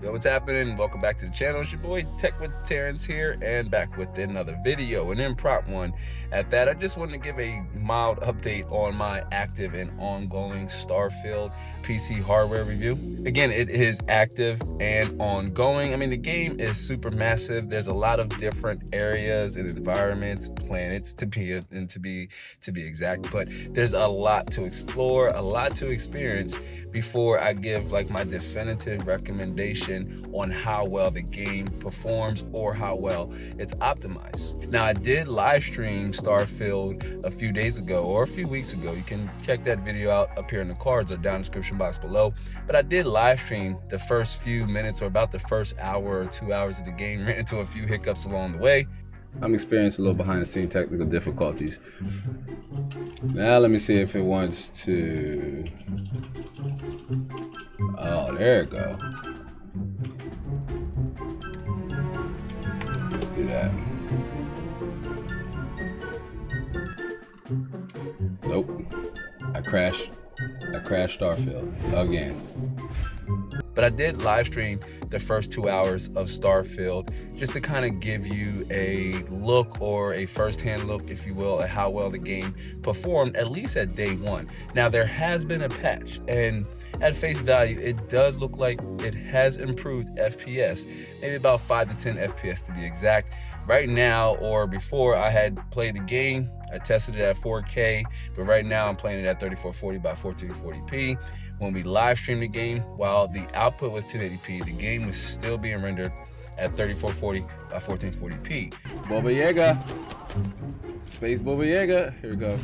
Yo, what's happening? Welcome back to the channel. It's your boy Tech with Terrence here, and back with another video, an impromptu one at that. I just wanted to give a mild update on my active and ongoing Starfield PC hardware review. Again, it is active and ongoing. I mean, the game is super massive. There's a lot of different areas and environments, planets to be exact, but there's a lot to explore, a lot to experience before I give like my definitive recommendation on how well the game performs or how well it's optimized. Now, I did live stream Starfield a few days ago or a few weeks ago. You can check that video out up here in the cards or down in the description box below. But I did live stream the first few minutes or about the first hour or 2 hours of the game. Ran into a few hiccups along the way. I'm experiencing a little behind the scene technical difficulties. Now let me see if it wants to. Oh, there it go. Let's do that. Nope. I crashed Starfield again. But I did live stream the first 2 hours of Starfield just to kind of give you a look or a first-hand look, if you will, at how well the game performed, at least at day one. Now, there has been a patch, and at face value, it does look like it has improved FPS, maybe about 5 to 10 FPS to be exact. Right now, or before I had played the game, I tested it at 4K, but right now I'm playing it at 3440 by 1440p. When we live streamed the game, while the output was 1080p, the game was still being rendered at 3440 by 1440p. Boba Yaga. Space Boba Yaga. Here we go.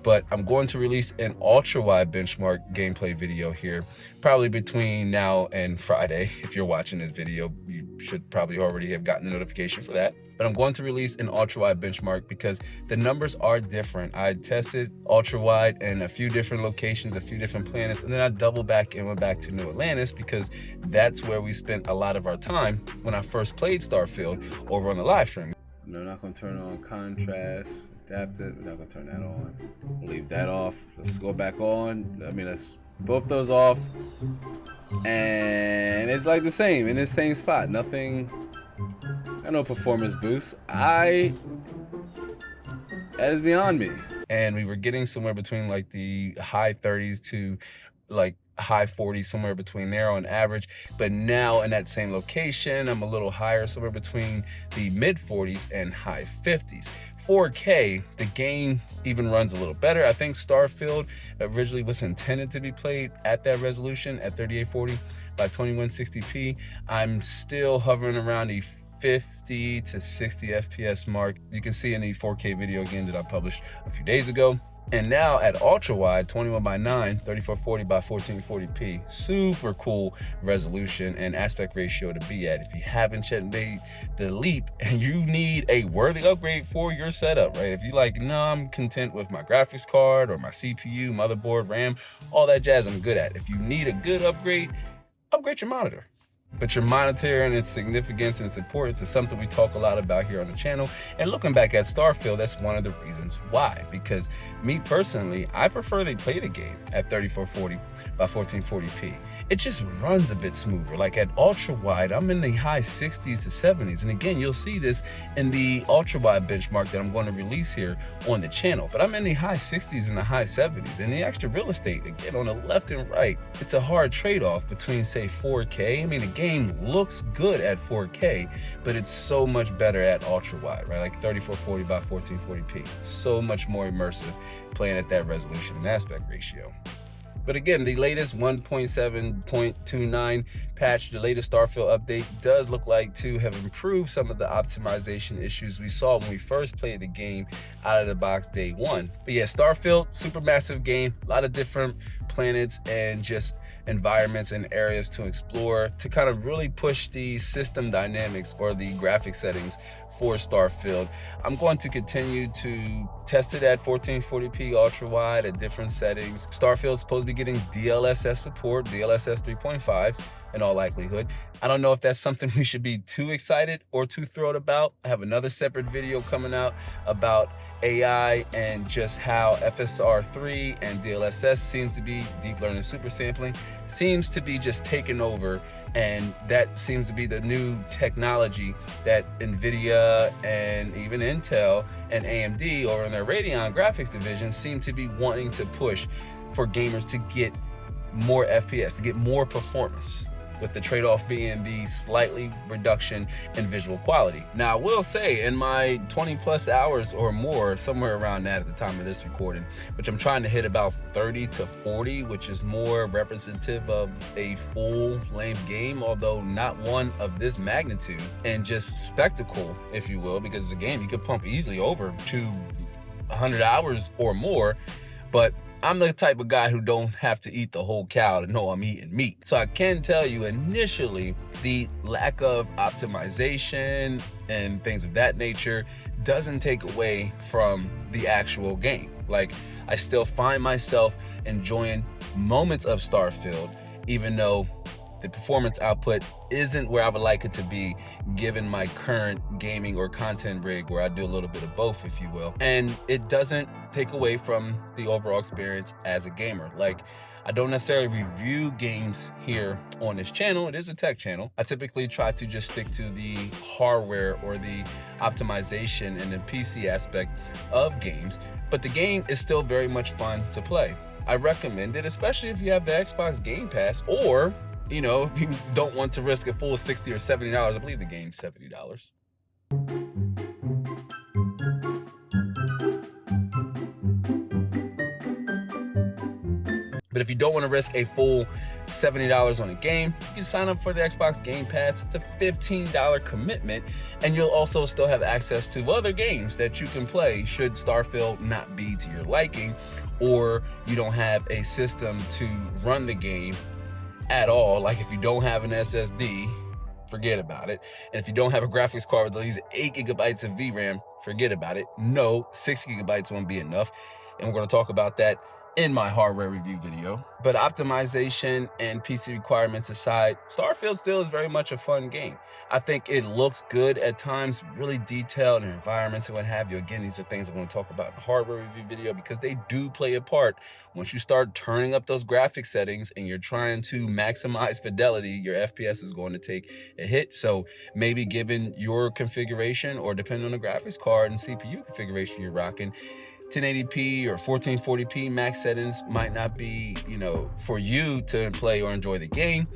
But I'm going to release an ultra-wide benchmark gameplay video here, probably between now and Friday. If you're watching this video, you should probably already have gotten a notification for that. But I'm going to release an ultra-wide benchmark because the numbers are different. I tested ultra-wide in a few different locations, a few different planets, and then I doubled back and went back to New Atlantis because that's where we spent a lot of our time when I first played Starfield over on the live stream. We're not going to turn on contrast, adaptive. We're not going to turn that on. We'll leave that off. Let's go back on. I mean, let's both those off. And it's like the same, in the same spot. Nothing, got no performance boost. That is beyond me. And we were getting somewhere between like the high 30s to like high 40s, somewhere between there on average. But now in that same location, I'm a little higher, somewhere between the mid 40s and high 50s. 4K, the game even runs a little better. I think Starfield originally was intended to be played at that resolution at 3840 by 2160p. I'm still hovering around the 50 to 60 FPS mark. You can see in the 4K video again that I published a few days ago. And now at ultra wide, 21 by 9, 3440 by 1440p, super cool resolution and aspect ratio to be at. If you haven't yet made the leap and you need a worthy upgrade for your setup, right? If you're like, no, I'm content with my graphics card or my CPU, motherboard, RAM, all that jazz I'm good at. If you need a good upgrade, upgrade your monitor. But your monitor and its significance and its importance is something we talk a lot about here on the channel. And looking back at Starfield, that's one of the reasons why. Because me personally, I prefer to play the game at 3440 by 1440p. It just runs a bit smoother. Like at ultra wide, I'm in the high 60s to 70s. And again, you'll see this in the ultra wide benchmark that I'm going to release here on the channel. But I'm in the high 60s and the high 70s. And the extra real estate, again, on the left and right, it's a hard trade-off between, say, 4K. I mean, the game looks good at 4K, but it's so much better at ultra wide, right? Like 3440 by 1440p. So much more immersive playing at that resolution and aspect ratio. But again, the latest 1.7.29 patch, the latest Starfield update, does look like to have improved some of the optimization issues we saw when we first played the game out of the box day one. But yeah, Starfield, super massive game, a lot of different planets and just environments and areas to explore to kind of really push the system dynamics or the graphic settings for Starfield. I'm going to continue to test it at 1440p ultra wide at different settings. Starfield's supposed to be getting DLSS support, DLSS 3.5 in all likelihood. I don't know if that's something we should be too excited or too thrilled about. I have another separate video coming out about AI and just how FSR3 and DLSS seems to be, deep learning super sampling, seems to be just taking over, and that seems to be the new technology that NVIDIA and even Intel and AMD over in their Radeon graphics division seem to be wanting to push for gamers to get more FPS, to get more performance, with the trade-off being the slightly reduction in visual quality. Now, I will say, in my 20 plus hours or more, somewhere around that at the time of this recording, which I'm trying to hit about 30 to 40, which is more representative of a full-length game, although not one of this magnitude, and just spectacle, if you will, because it's a game you could pump easily over to 100 hours or more. But I'm the type of guy who don't have to eat the whole cow to know I'm eating meat. So I can tell you initially, the lack of optimization and things of that nature doesn't take away from the actual game. Like, I still find myself enjoying moments of Starfield, even though the performance output isn't where I would like it to be, given my current gaming or content rig, where I do a little bit of both, if you will. And it doesn't take away from the overall experience as a gamer. Like, I don't necessarily review games here on this channel. It is a tech channel. I typically try to just stick to the hardware or the optimization and the PC aspect of games, but the game is still very much fun to play. I recommend it, especially if you have the Xbox Game Pass, or you know, if you don't want to risk a full $60 or $70, I believe the game's $70. But if you don't want to risk a full $70 on a game, you can sign up for the Xbox Game Pass. It's a $15 commitment, and you'll also still have access to other games that you can play should Starfield not be to your liking, or you don't have a system to run the game at all. Like, if you don't have an SSD, forget about it. And if you don't have a graphics card with at least 8 gigabytes of VRAM, forget about it. No, 6 gigabytes won't be enough. And we're going to talk about that in my hardware review video. But optimization and PC requirements aside, Starfield still is very much a fun game. I think it looks good at times, really detailed in environments and what have you. Again, these are things I'm going to talk about in the hardware review video, because they do play a part. Once you start turning up those graphic settings and you're trying to maximize fidelity, your FPS is going to take a hit. So maybe given your configuration, or depending on the graphics card and CPU configuration you're rocking, 1080p or 1440p max settings might not be, for you to play or enjoy the game,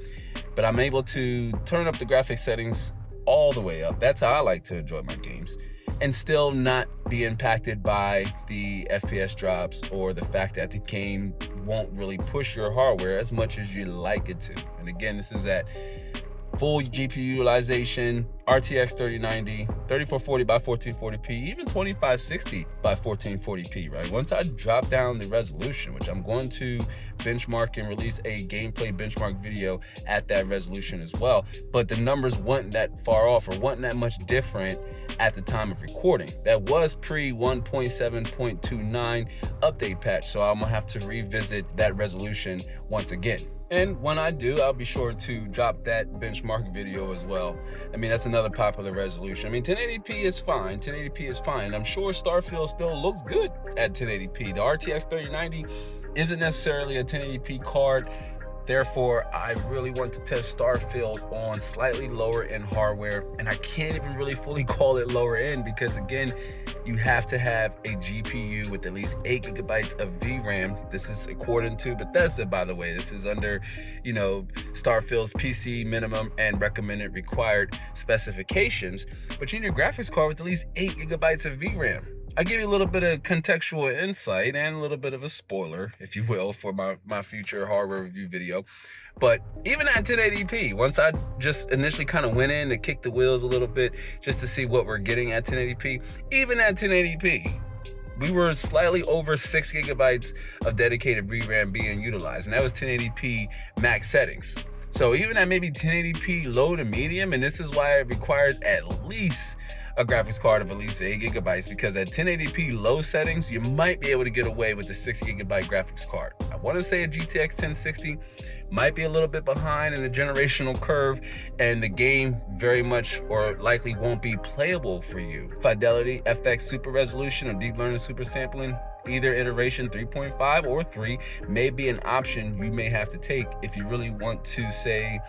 but I'm able to turn up the graphics settings all the way up. That's how I like to enjoy my games, and still not be impacted by the FPS drops or the fact that the game won't really push your hardware as much as you like it to. And again, this is at full GPU utilization, RTX 3090, 3440 by 1440p, even 2560 by 1440p, right? Once I drop down the resolution, which I'm going to benchmark and release a gameplay benchmark video at that resolution as well, but the numbers weren't that far off or weren't that much different at the time of recording. That was pre 1.7.29 update patch, so I'm gonna have to revisit that resolution once again. And when I do, I'll be sure to drop that benchmark video as well. I mean, that's another popular resolution. I mean, 1080p is fine. 1080p is fine. I'm sure Starfield still looks good at 1080p. The RTX 3090 isn't necessarily a 1080p card. Therefore, I really want to test Starfield on slightly lower end hardware, and I can't even really fully call it lower end, because again, you have to have a GPU with at least 8 gigabytes of VRAM. This is according to Bethesda, by the way. This is under, Starfield's PC minimum and recommended required specifications, but you need a graphics card with at least 8 gigabytes of VRAM. I give you a little bit of contextual insight and a little bit of a spoiler, if you will, for my future hardware review video. But even at 1080p, once I just initially kind of went in to kick the wheels a little bit just to see what we're getting at 1080p, even at 1080p, we were slightly over 6 gigabytes of dedicated VRAM being utilized, and that was 1080p max settings. So even at maybe 1080p low to medium, and this is why it requires at least a graphics card of at least 8 gigabytes, because at 1080p low settings, you might be able to get away with the 6 gigabyte graphics card. I want to say a GTX 1060 might be a little bit behind in the generational curve, and the game very much or likely won't be playable for you. Fidelity, FX Super Resolution, or Deep Learning Super Sampling, either iteration 3.5 or 3 may be an option you may have to take if you really want to, say,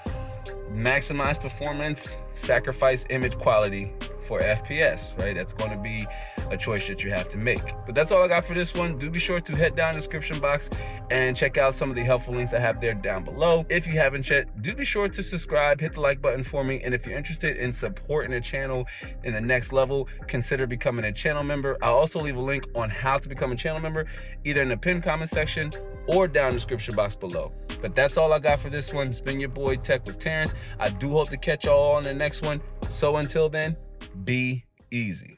maximize performance, sacrifice image quality for FPS, right? That's going to be a choice that you have to make. But that's all I got for this one. Do be sure to head down the description box and check out some of the helpful links I have there down below. If you haven't yet, do be sure to subscribe, hit the like button for me, and if you're interested in supporting the channel in the next level, consider becoming a channel member. I'll also leave a link on how to become a channel member either in the pinned comment section or down in the description box below. But that's all I got for this one. It's been your boy Tech with Terrence. I do hope to catch y'all on the next one. So until then, be easy.